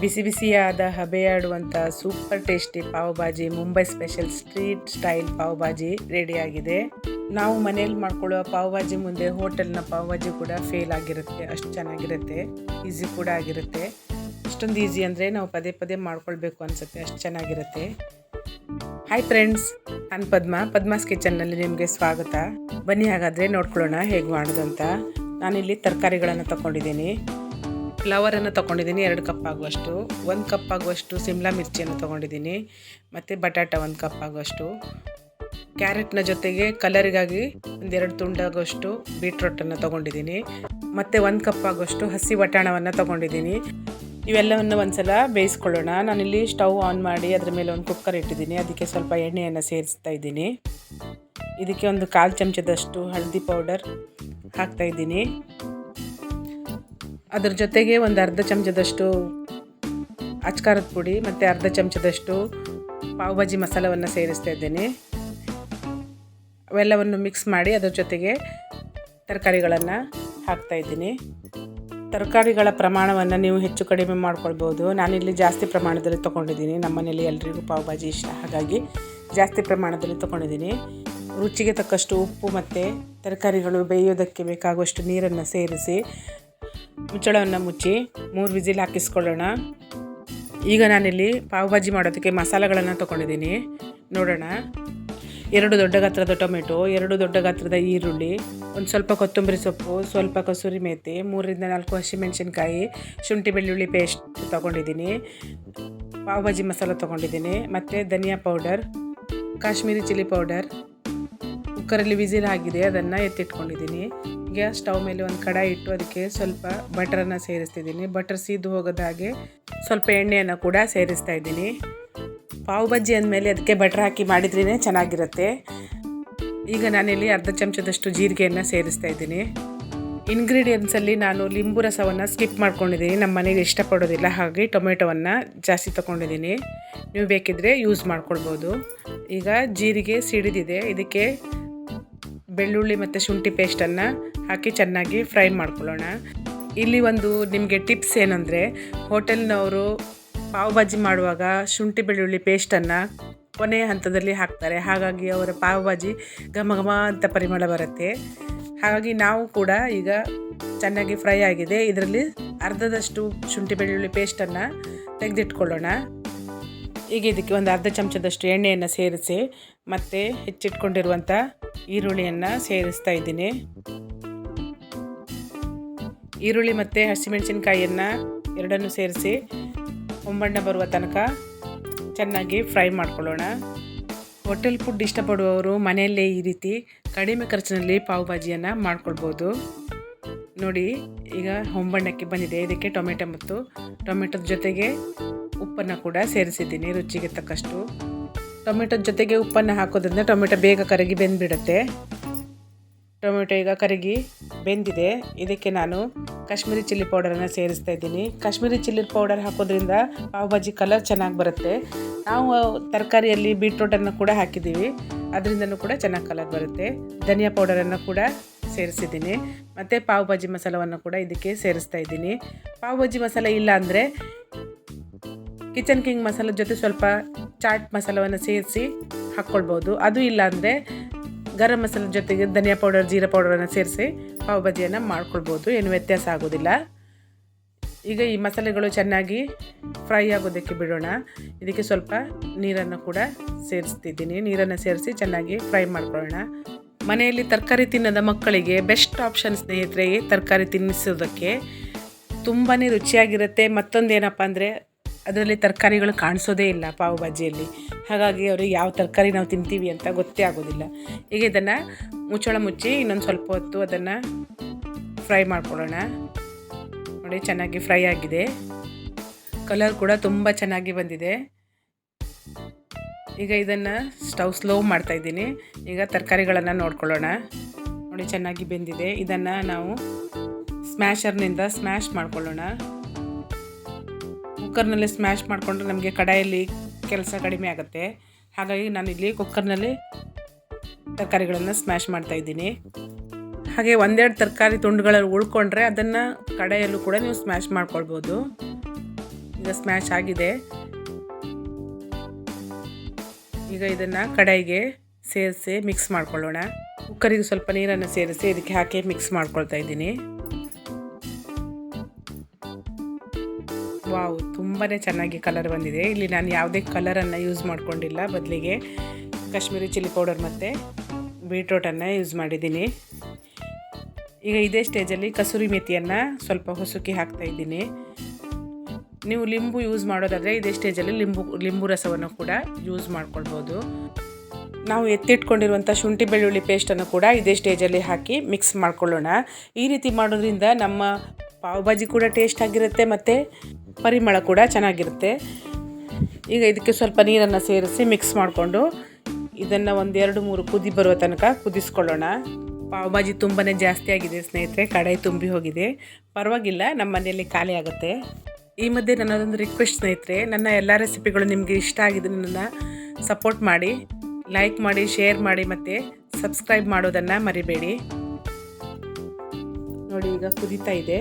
ಬಿಸಿ ಬಿಸಿಯಾದ ಹಬೆಯಾಡುವಂಥ super tasty pav bhaji, Mumbai special street style pav bhaji ರೆಡಿಯಾಗಿದೆ. ನಾವು ಮನೇಲಿ ಮಾಡ್ಕೊಳ್ಳೋ ಪಾವ್ ಭಾಜಿ ಮುಂದೆ ಹೋಟೆಲ್ನ ಪಾವ್ ಭಾಜಿ ಕೂಡ ಫೇಲ್ ಆಗಿರುತ್ತೆ, ಅಷ್ಟು ಚೆನ್ನಾಗಿರುತ್ತೆ. ಈಸಿ ಕೂಡ ಆಗಿರುತ್ತೆ. ಇಷ್ಟೊಂದು ಈಸಿ ಅಂದರೆ ನಾವು ಪದೇ ಪದೇ ಮಾಡ್ಕೊಳ್ಬೇಕು ಅನಿಸುತ್ತೆ, ಅಷ್ಟು ಚೆನ್ನಾಗಿರುತ್ತೆ. ಹಾಯ್ ಫ್ರೆಂಡ್ಸ್, ನಾನು ಪದ್ಮಾಸ್ ಕಿಚನ್ನಲ್ಲಿ ನಿಮಗೆ ಸ್ವಾಗತ. ಬನ್ನಿ ಹಾಗಾದರೆ ನೋಡ್ಕೊಳ್ಳೋಣ ಹೇಗೆ ಮಾಡೋದು ಅಂತ. ನಾನಿಲ್ಲಿ ತರಕಾರಿಗಳನ್ನು ತಗೊಂಡಿದ್ದೀನಿ. ಫ್ಲವರನ್ನು ತೊಗೊಂಡಿದ್ದೀನಿ 2 ಕಪ್ ಆಗುವಷ್ಟು, 1 ಕಪ್ ಆಗುವಷ್ಟು ಸಿಮ್ಲಾ ಮಿರ್ಚಿಯನ್ನು ತೊಗೊಂಡಿದ್ದೀನಿ, ಮತ್ತು ಬಟಾಟ 1 ಕಪ್ ಆಗುವಷ್ಟು, ಕ್ಯಾರೆಟ್ನ ಜೊತೆಗೆ ಕಲರಿಗಾಗಿ 2 ತುಂಡಾಗುವಷ್ಟು ಬೀಟ್ರೋಟನ್ನು ತೊಗೊಂಡಿದ್ದೀನಿ, ಮತ್ತು 1 ಕಪ್ ಆಗುವಷ್ಟು ಹಸಿ ಬಟಾಣವನ್ನು ತೊಗೊಂಡಿದ್ದೀನಿ. ಇವೆಲ್ಲವನ್ನು ಒಂದ್ಸಲ ಬೇಯಿಸ್ಕೊಳ್ಳೋಣ. ನಾನಿಲ್ಲಿ ಸ್ಟವ್ ಆನ್ ಮಾಡಿ ಅದರ ಮೇಲೆ ಒಂದು ಕುಕ್ಕರ್ ಇಟ್ಟಿದ್ದೀನಿ. ಅದಕ್ಕೆ ಸ್ವಲ್ಪ ಎಣ್ಣೆಯನ್ನು ಸೇರಿಸ್ತಾ ಇದ್ದೀನಿ. ಇದಕ್ಕೆ ಒಂದು 1/4 ಚಮಚದಷ್ಟು ಹಳದಿ ಪೌಡರ್ ಹಾಕ್ತಾಯಿದ್ದೀನಿ. ಅದರ ಜೊತೆಗೆ ಒಂದು ಅರ್ಧ ಚಮಚದಷ್ಟು ಅಚ್ಕಾರದ ಪುಡಿ ಮತ್ತು ಅರ್ಧ ಚಮಚದಷ್ಟು ಪಾವ್ ಭಾಜಿ ಮಸಾಲವನ್ನು ಸೇರಿಸ್ತಾ ಇದ್ದೀನಿ. ಅವೆಲ್ಲವನ್ನು ಮಿಕ್ಸ್ ಮಾಡಿ ಅದರ ಜೊತೆಗೆ ತರಕಾರಿಗಳನ್ನು ಹಾಕ್ತಾಯಿದ್ದೀನಿ. ತರಕಾರಿಗಳ ಪ್ರಮಾಣವನ್ನು ನೀವು ಹೆಚ್ಚು ಕಡಿಮೆ ಮಾಡ್ಕೊಳ್ಬೋದು. ನಾನಿಲ್ಲಿ ಜಾಸ್ತಿ ಪ್ರಮಾಣದಲ್ಲಿ ತೊಗೊಂಡಿದ್ದೀನಿ. ನಮ್ಮ ಮನೇಲಿ ಎಲ್ರಿಗೂ ಪಾವ್ ಭಾಜಿ ಇಷ್ಟ, ಹಾಗಾಗಿ ಜಾಸ್ತಿ ಪ್ರಮಾಣದಲ್ಲಿ ತೊಗೊಂಡಿದ್ದೀನಿ. ರುಚಿಗೆ ತಕ್ಕಷ್ಟು ಉಪ್ಪು ಮತ್ತು ತರಕಾರಿಗಳು ಬೇಯೋದಕ್ಕೆ ಬೇಕಾಗುವಷ್ಟು ನೀರನ್ನು ಸೇರಿಸಿ ಮುಚ್ಚಳವನ್ನು ಮುಚ್ಚಿ 3 ವಿಸಿಲ್ ಹಾಕಿಸ್ಕೊಳ್ಳೋಣ. ಈಗ ನಾನಿಲ್ಲಿ ಪಾವ್ ಭಾಜಿ ಮಾಡೋದಕ್ಕೆ ಮಸಾಲೆಗಳನ್ನು ತೊಗೊಂಡಿದ್ದೀನಿ. ನೋಡೋಣ. 2 ದೊಡ್ಡ ಗಾತ್ರದ ಟೊಮೆಟೊ, 2 ದೊಡ್ಡ ಗಾತ್ರದ ಈರುಳ್ಳಿ, ಒಂದು ಸ್ವಲ್ಪ ಕೊತ್ತಂಬರಿ ಸೊಪ್ಪು, ಸ್ವಲ್ಪ ಕಸೂರಿ ಮೇಥಿ, 3 ರಿಂದ 4 ಹಸಿಮೆಣಸಿನ್ಕಾಯಿ, ಶುಂಠಿ ಬೆಳ್ಳುಳ್ಳಿ ಪೇಸ್ಟ್ ತೊಗೊಂಡಿದ್ದೀನಿ, ಪಾವ್ ಭಾಜಿ ಮಸಾಲ ತೊಗೊಂಡಿದ್ದೀನಿ, ಮತ್ತು ಧನಿಯಾ ಪೌಡರ್, ಕಾಶ್ಮೀರಿ ಚಿಲ್ಲಿ ಪೌಡರ್. ಕುಕ್ಕರಲ್ಲಿ ವಿಸಿಲ್ ಆಗಿದೆ, ಅದನ್ನು ಎತ್ತಿಟ್ಕೊಂಡಿದ್ದೀನಿ. ಈಗ ಸ್ಟವ್ ಮೇಲೆ ಒಂದು ಕಡಾಯಿ ಇಟ್ಟು ಅದಕ್ಕೆ ಸ್ವಲ್ಪ ಬಟರನ್ನು ಸೇರಿಸ್ತಿದ್ದೀನಿ. ಬಟರ್ ಸೀದು ಹೋಗೋದ ಹಾಗೆ ಸ್ವಲ್ಪ ಎಣ್ಣೆಯನ್ನು ಕೂಡ ಸೇರಿಸ್ತಾ ಇದ್ದೀನಿ. ಪಾವ್ ಭಾಜಿ ಅಂದಮೇಲೆ ಅದಕ್ಕೆ ಬಟರ್ ಹಾಕಿ ಮಾಡಿದ್ರೇ ಚೆನ್ನಾಗಿರುತ್ತೆ. ಈಗ ನಾನಿಲ್ಲಿ ಅರ್ಧ ಚಮಚದಷ್ಟು ಜೀರಿಗೆಯನ್ನು ಸೇರಿಸ್ತಾ ಇದ್ದೀನಿ. ಇಂಗ್ರೀಡಿಯೆಂಟ್ಸಲ್ಲಿ ನಾನು ಲಿಂಬು ರಸವನ್ನು ಸ್ಕಿಪ್ ಮಾಡ್ಕೊಂಡಿದ್ದೀನಿ. ನಮ್ಮ ಮನೇಲಿ ಇಷ್ಟಪಡೋದಿಲ್ಲ, ಹಾಗೆ ಟೊಮೆಟೊವನ್ನು ಜಾಸ್ತಿ ತೊಗೊಂಡಿದ್ದೀನಿ. ನೀವು ಬೇಕಿದ್ದರೆ ಯೂಸ್ ಮಾಡ್ಕೊಳ್ಬೋದು. ಈಗ ಜೀರಿಗೆ ಸಿಡಿದಿದೆ, ಇದಕ್ಕೆ ಬೆಳ್ಳುಳ್ಳಿ ಮತ್ತು ಶುಂಠಿ ಪೇಸ್ಟನ್ನು ಹಾಕಿ ಚೆನ್ನಾಗಿ ಫ್ರೈ ಮಾಡ್ಕೊಳ್ಳೋಣ. ಇಲ್ಲಿ ಒಂದು ನಿಮಗೆ ಟಿಪ್ಸ್ ಏನಂದರೆ, ಹೋಟೆಲ್ನವರು ಪಾವ್ ಭಾಜಿ ಮಾಡುವಾಗ ಶುಂಠಿ ಬೆಳ್ಳುಳ್ಳಿ ಪೇಸ್ಟನ್ನು ಕೊನೆಯ ಹಂತದಲ್ಲಿ ಹಾಕ್ತಾರೆ. ಹಾಗಾಗಿ ಅವರ ಪಾವ್ ಭಾಜಿ ಘಮ ಘಮ ಅಂತ ಪರಿಮಳ ಬರುತ್ತೆ. ಹಾಗಾಗಿ ನಾವು ಕೂಡ ಈಗ ಚೆನ್ನಾಗಿ ಫ್ರೈ ಆಗಿದೆ, ಇದರಲ್ಲಿ ಅರ್ಧದಷ್ಟು ಶುಂಠಿ ಬೆಳ್ಳುಳ್ಳಿ ಪೇಸ್ಟನ್ನು ತೆಗೆದಿಟ್ಕೊಳ್ಳೋಣ. ಈಗ ಇದಕ್ಕೆ ಒಂದು ಅರ್ಧ ಚಮಚದಷ್ಟು ಎಣ್ಣೆಯನ್ನು ಸೇರಿಸಿ ಮತ್ತು ಹೆಚ್ಚಿಟ್ಕೊಂಡಿರುವಂಥ ಈರುಳ್ಳಿಯನ್ನು ಸೇರಿಸ್ತಾ ಇದ್ದೀನಿ. ಈರುಳ್ಳಿ ಮತ್ತು ಹಸಿಮೆಣಸಿನ್ಕಾಯಿಯನ್ನು ಎರಡನ್ನು ಸೇರಿಸಿ ಹೊಂಬಣ್ಣ ಬರುವ ತನಕ ಚೆನ್ನಾಗಿ ಫ್ರೈ ಮಾಡ್ಕೊಳ್ಳೋಣ. ಹೋಟೆಲ್ ಫುಡ್ ಇಷ್ಟಪಡುವವರು ಮನೆಯಲ್ಲೇ ಈ ರೀತಿ ಕಡಿಮೆ ಖರ್ಚಿನಲ್ಲಿ ಪಾವ್ ಭಾಜಿಯನ್ನು ಮಾಡ್ಕೊಳ್ಬೋದು. ನೋಡಿ, ಈಗ ಹೊಂಬಣ್ಣಕ್ಕೆ ಬಂದಿದೆ. ಇದಕ್ಕೆ ಟೊಮೆಟೊದ ಜೊತೆಗೆ ಉಪ್ಪನ್ನು ಕೂಡ ಸೇರಿಸಿದ್ದೀನಿ ರುಚಿಗೆ ತಕ್ಕಷ್ಟು. ಟೊಮೆಟೊದ ಜೊತೆಗೆ ಉಪ್ಪನ್ನು ಹಾಕೋದ್ರಿಂದ ಟೊಮೆಟೊ ಬೇಗ ಕರಗಿ ಬೆಂದುಬಿಡುತ್ತೆ. ಟೊಮೆಟೊ ಈಗ ಕರಗಿ ಬೆಂದಿದೆ. ಇದಕ್ಕೆ ನಾನು ಕಾಶ್ಮೀರಿ ಚಿಲ್ಲಿ ಪೌಡರನ್ನು ಸೇರಿಸ್ತಾ ಇದ್ದೀನಿ. ಕಾಶ್ಮೀರಿ ಚಿಲ್ಲಿ ಪೌಡರ್ ಹಾಕೋದ್ರಿಂದ ಪಾವ್ ಭಾಜಿ ಕಲರ್ ಚೆನ್ನಾಗಿ ಬರುತ್ತೆ. ನಾವು ತರಕಾರಿಯಲ್ಲಿ ಬೀಟ್ರೋಟನ್ನು ಕೂಡ ಹಾಕಿದ್ದೀವಿ, ಅದರಿಂದನೂ ಕೂಡ ಚೆನ್ನಾಗಿ ಕಲರ್ ಬರುತ್ತೆ. ಧನಿಯಾ ಪೌಡರನ್ನು ಕೂಡ ಸೇರಿಸಿದ್ದೀನಿ, ಮತ್ತು ಪಾವ್ ಭಾಜಿ ಮಸಾಲವನ್ನು ಕೂಡ ಇದಕ್ಕೆ ಸೇರಿಸ್ತಾ ಇದ್ದೀನಿ. ಪಾವ್ ಭಾಜಿ ಮಸಾಲ ಇಲ್ಲ ಅಂದರೆ ಕಿಚನ್ ಕಿಂಗ್ ಮಸಾಲ ಜೊತೆ ಸ್ವಲ್ಪ ಚಾಟ್ ಮಸಾಲವನ್ನು ಸೇರಿಸಿ ಹಾಕ್ಕೊಳ್ಬೋದು. ಅದು ಇಲ್ಲ ಅಂದರೆ ಗರಂ ಮಸಾಲ ಜೊತೆಗೆ ಧನಿಯಾ ಪೌಡರ್, ಜೀರಾ ಪೌಡರನ್ನು ಸೇರಿಸಿ ಪಾವ್ ಭಾಜಿಯನ್ನು ಮಾಡ್ಕೊಳ್ಬೋದು, ಏನು ವ್ಯತ್ಯಾಸ ಆಗೋದಿಲ್ಲ. ಈಗ ಈ ಮಸಾಲೆಗಳು ಚೆನ್ನಾಗಿ ಫ್ರೈ ಆಗೋದಕ್ಕೆ ಬಿಡೋಣ. ಇದಕ್ಕೆ ಸ್ವಲ್ಪ ನೀರನ್ನು ಕೂಡ ಸೇರಿಸ್ತಿದ್ದೀನಿ. ನೀರನ್ನು ಸೇರಿಸಿ ಚೆನ್ನಾಗಿ ಫ್ರೈ ಮಾಡ್ಕೊಳ್ಳೋಣ. ಮನೆಯಲ್ಲಿ ತರಕಾರಿ ತಿನ್ನದ ಮಕ್ಕಳಿಗೆ ಬೆಸ್ಟ್ ಆಪ್ಷನ್ ಸ್ನೇಹಿತರೆ, ತರಕಾರಿ ತಿನ್ನಿಸೋದಕ್ಕೆ ತುಂಬಾ ರುಚಿಯಾಗಿರುತ್ತೆ. ಮತ್ತೊಂದೇನಪ್ಪ ಅಂದರೆ, ಅದರಲ್ಲಿ ತರಕಾರಿಗಳು ಕಾಣಿಸೋದೇ ಇಲ್ಲ ಪಾವ್ ಭಾಜಿಯಲ್ಲಿ. ಹಾಗಾಗಿ ಅವ್ರಿಗೆ ಯಾವ ತರಕಾರಿ ನಾವು ತಿಂತೀವಿ ಅಂತ ಗೊತ್ತೇ ಆಗೋದಿಲ್ಲ. ಈಗ ಇದನ್ನು ಮುಚ್ಚಳ ಮುಚ್ಚಿ ಇನ್ನೊಂದು ಸ್ವಲ್ಪ ಹೊತ್ತು ಅದನ್ನು ಫ್ರೈ ಮಾಡ್ಕೊಳ್ಳೋಣ. ನೋಡಿ, ಚೆನ್ನಾಗಿ ಫ್ರೈ ಆಗಿದೆ. ಕಲರ್ ಕೂಡ ತುಂಬ ಚೆನ್ನಾಗಿ ಬಂದಿದೆ. ಈಗ ಇದನ್ನು ಸ್ಟವ್ ಸ್ಲೋ ಮಾಡ್ತಾಯಿದ್ದೀನಿ. ಈಗ ತರಕಾರಿಗಳನ್ನು ನೋಡ್ಕೊಳ್ಳೋಣ. ನೋಡಿ, ಚೆನ್ನಾಗಿ ಬೆಂದಿದೆ. ಇದನ್ನು ನಾವು ಸ್ಮ್ಯಾಶರ್ನಿಂದ ಸ್ಮ್ಯಾಶ್ ಮಾಡ್ಕೊಳ್ಳೋಣ. ಕುಕ್ಕರ್ನಲ್ಲಿ ಸ್ಮ್ಯಾಶ್ ಮಾಡಿಕೊಂಡ್ರೆ ನಮಗೆ ಕಡಾಯಲ್ಲಿ ಕೆಲಸ ಕಡಿಮೆ ಆಗುತ್ತೆ. ಹಾಗಾಗಿ ನಾನಿಲ್ಲಿ ಕುಕ್ಕರ್ನಲ್ಲಿ ತರಕಾರಿಗಳನ್ನು ಸ್ಮ್ಯಾಶ್ ಮಾಡ್ತಾಯಿದ್ದೀನಿ. ಹಾಗೆ 1-2 ತರಕಾರಿ ತುಂಡುಗಳಲ್ಲಿ ಉಳ್ಕೊಂಡ್ರೆ ಅದನ್ನು ಕಡಾಯಲ್ಲೂ ಕೂಡ ನೀವು ಸ್ಮ್ಯಾಶ್ ಮಾಡ್ಕೊಳ್ಬೋದು. ಈಗ ಸ್ಮ್ಯಾಶ್ ಆಗಿದೆ. ಈಗ ಇದನ್ನು ಕಡಾಯಿಗೆ ಸೇರಿಸಿ ಮಿಕ್ಸ್ ಮಾಡ್ಕೊಳ್ಳೋಣ. ಕುಕ್ಕರಿಗೆ ಸ್ವಲ್ಪ ನೀರನ್ನು ಸೇರಿಸಿ ಇದಕ್ಕೆ ಹಾಕಿ ಮಿಕ್ಸ್ ಮಾಡ್ಕೊಳ್ತಾ ಇದ್ದೀನಿ. ವಾವ್, ತುಂಬಾ ಚೆನ್ನಾಗಿ ಕಲರ್ ಬಂದಿದೆ. ಇಲ್ಲಿ ನಾನು ಯಾವುದೇ ಕಲರನ್ನು ಯೂಸ್ ಮಾಡ್ಕೊಂಡಿಲ್ಲ, ಬದಲಿಗೆ ಕಾಶ್ಮೀರಿ ಚಿಲ್ಲಿ ಪೌಡರ್ ಮತ್ತು ಬೀಟ್ರೋಟನ್ನು ಯೂಸ್ ಮಾಡಿದ್ದೀನಿ. ಈಗ ಇದೇ ಸ್ಟೇಜಲ್ಲಿ ಕಸೂರಿ ಮೆಥಿಯನ್ನು ಸ್ವಲ್ಪ ಹೊಸಕಿ ಹಾಕ್ತಾ ಇದ್ದೀನಿ. ನೀವು ಲಿಂಬು ಯೂಸ್ ಮಾಡೋದಾದರೆ ಇದೇ ಸ್ಟೇಜಲ್ಲಿ ಲಿಂಬು ರಸವನ್ನು ಕೂಡ ಯೂಸ್ ಮಾಡ್ಕೊಳ್ಬೋದು. ನಾವು ಎತ್ತಿಟ್ಕೊಂಡಿರುವಂಥ ಶುಂಠಿ ಬೆಳ್ಳುಳ್ಳಿ ಪೇಸ್ಟನ್ನು ಕೂಡ ಇದೇ ಸ್ಟೇಜಲ್ಲಿ ಹಾಕಿ ಮಿಕ್ಸ್ ಮಾಡ್ಕೊಳ್ಳೋಣ. ಈ ರೀತಿ ಮಾಡೋದ್ರಿಂದ ನಮ್ಮ ಪಾವ್ ಭಾಜಿ ಕೂಡ ಟೇಸ್ಟ್ ಆಗಿರುತ್ತೆ ಮತ್ತು ಪರಿಮಳ ಕೂಡ ಚೆನ್ನಾಗಿರುತ್ತೆ. ಈಗ ಇದಕ್ಕೆ ಸ್ವಲ್ಪ ನೀರನ್ನು ಸೇರಿಸಿ ಮಿಕ್ಸ್ ಮಾಡಿಕೊಂಡು ಇದನ್ನು 1-2-3 ಕುದಿ ಬರುವ ತನಕ ಕುದಿಸ್ಕೊಳ್ಳೋಣ. ಪಾವ್ ಭಾಜಿ ತುಂಬಾ ಜಾಸ್ತಿ ಆಗಿದೆ ಸ್ನೇಹಿತರೆ, ಕಡಾಯಿ ತುಂಬಿ ಹೋಗಿದೆ. ಪರವಾಗಿಲ್ಲ, ನಮ್ಮ ಮನೆಯಲ್ಲಿ ಖಾಲಿ ಆಗುತ್ತೆ. ಈ ಮಧ್ಯೆ ನನ್ನದೊಂದು ರಿಕ್ವೆಸ್ಟ್ ಸ್ನೇಹಿತರೆ, ನನ್ನ ಎಲ್ಲ ರೆಸಿಪಿಗಳು ನಿಮಗೆ ಇಷ್ಟ ಆಗಿದ್ದು ನನ್ನನ್ನು ಸಪೋರ್ಟ್ ಮಾಡಿ, ಲೈಕ್ ಮಾಡಿ, ಶೇರ್ ಮಾಡಿ ಮತ್ತು ಸಬ್ಸ್ಕ್ರೈಬ್ ಮಾಡೋದನ್ನು ಮರಿಬೇಡಿ. ನೋಡಿ, ಈಗ ಕುದೀತಾ ಇದೆ.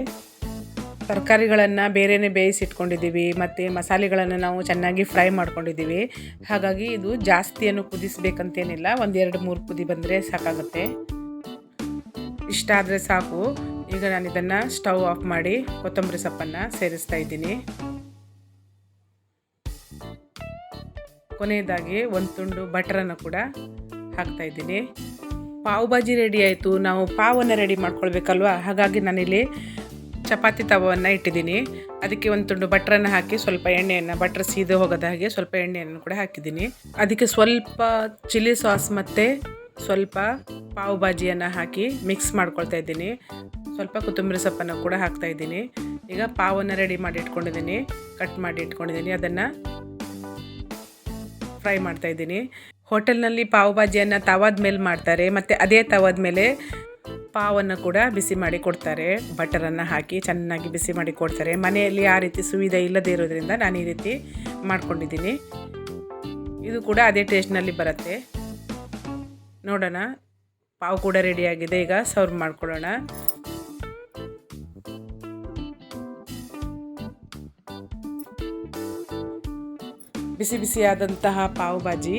ತರಕಾರಿಗಳನ್ನು ಬೇರೆಯೇ ಬೇಯಿಸಿಟ್ಕೊಂಡಿದ್ದೀವಿ ಮತ್ತು ಮಸಾಲೆಗಳನ್ನು ನಾವು ಚೆನ್ನಾಗಿ ಫ್ರೈ ಮಾಡ್ಕೊಂಡಿದ್ದೀವಿ. ಹಾಗಾಗಿ ಇದು ಜಾಸ್ತಿಯನ್ನು ಕುದಿಸ್ಬೇಕಂತೇನಿಲ್ಲ, 1-2-3 ಕುದಿ ಬಂದರೆ ಸಾಕಾಗುತ್ತೆ. ಇಷ್ಟ ಆದರೆ ಸಾಕು. ಈಗ ನಾನು ಇದನ್ನು ಸ್ಟವ್ ಆಫ್ ಮಾಡಿ ಕೊತ್ತಂಬರಿ ಸೊಪ್ಪನ್ನು ಸೇರಿಸ್ತಾ ಇದ್ದೀನಿ. ಕೊನೆಯದಾಗಿ 1 ತುಂಡು ಬಟರನ್ನು ಕೂಡ ಹಾಕ್ತಾ ಇದ್ದೀನಿ. ಪಾವ್ ಭಾಜಿ ರೆಡಿ ಆಯಿತು. ನಾವು ಪಾವನ್ನು ರೆಡಿ ಮಾಡ್ಕೊಳ್ಬೇಕಲ್ವ, ಹಾಗಾಗಿ ನಾನಿಲ್ಲಿ ಚಪಾತಿ ತವವನ್ನು ಇಟ್ಟಿದ್ದೀನಿ. ಅದಕ್ಕೆ 1 ತುಂಡು ಬಟ್ರನ್ನು ಹಾಕಿ ಸ್ವಲ್ಪ ಎಣ್ಣೆಯನ್ನು, ಬಟ್ರ್ ಸೀದೆ ಹೋಗೋದ ಹಾಗೆ ಸ್ವಲ್ಪ ಎಣ್ಣೆಯನ್ನು ಕೂಡ ಹಾಕಿದ್ದೀನಿ. ಅದಕ್ಕೆ ಸ್ವಲ್ಪ ಚಿಲ್ಲಿ ಸಾಸ್ ಮತ್ತು ಸ್ವಲ್ಪ ಪಾವ್ ಭಾಜಿಯನ್ನು ಹಾಕಿ ಮಿಕ್ಸ್ ಮಾಡ್ಕೊಳ್ತಾ ಇದ್ದೀನಿ. ಸ್ವಲ್ಪ ಕೊತ್ತಂಬರಿ ಸೊಪ್ಪನ್ನು ಕೂಡ ಹಾಕ್ತಾ ಇದ್ದೀನಿ. ಈಗ ಪಾವನ್ನು ರೆಡಿ ಮಾಡಿ ಇಟ್ಕೊಂಡಿದ್ದೀನಿ, ಕಟ್ ಮಾಡಿ ಇಟ್ಕೊಂಡಿದ್ದೀನಿ. ಅದನ್ನು ಫ್ರೈ ಮಾಡ್ತಾ ಇದ್ದೀನಿ. ಹೋಟೆಲ್ನಲ್ಲಿ ಪಾವ್ ಭಾಜಿಯನ್ನು ತವಾದ ಮೇಲೆ ಮಾಡ್ತಾರೆ ಮತ್ತು ಅದೇ ತವಾದ ಮೇಲೆ ಪಾವನ್ನು ಕೂಡ ಬಿಸಿ ಮಾಡಿ ಕೊಡ್ತಾರೆ. ಬಟರನ್ನು ಹಾಕಿ ಚೆನ್ನಾಗಿ ಬಿಸಿ ಮಾಡಿ ಕೊಡ್ತಾರೆ. ಮನೆಯಲ್ಲಿ ಆ ರೀತಿ ಸುವಿಧೆ ಇಲ್ಲದೇ ಇರೋದ್ರಿಂದ ನಾನು ಈ ರೀತಿ ಮಾಡ್ಕೊಂಡಿದ್ದೀನಿ. ಇದು ಕೂಡ ಅದೇ ಟೇಸ್ಟ್ನಲ್ಲಿ ಬರುತ್ತೆ. ನೋಡೋಣ, ಪಾವ್ ಕೂಡ ರೆಡಿಯಾಗಿದೆ. ಈಗ ಸರ್ವ್ ಮಾಡ್ಕೊಳ್ಳೋಣ. ಬಿಸಿ ಬಿಸಿಯಾದಂತಹ ಪಾವ್ ಭಾಜಿ,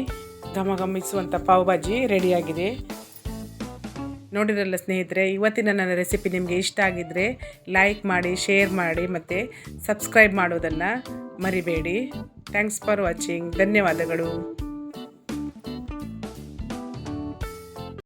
ಘಮಘಮಿಸುವಂಥ ಪಾವ್ ಭಾಜಿ ರೆಡಿಯಾಗಿದೆ. ನೋಡಿರಲ್ಲ ಸ್ನೇಹಿತರೆ, ಇವತ್ತಿನ ನನ್ನ ರೆಸಿಪಿ ನಿಮಗೆ ಇಷ್ಟ ಆಗಿದ್ದರೆ ಲೈಕ್ ಮಾಡಿ, ಶೇರ್ ಮಾಡಿ ಮತ್ತು ಸಬ್ಸ್ಕ್ರೈಬ್ ಮಾಡೋದನ್ನು ಮರಿಬೇಡಿ. Thanks for watching. ಧನ್ಯವಾದಗಳು.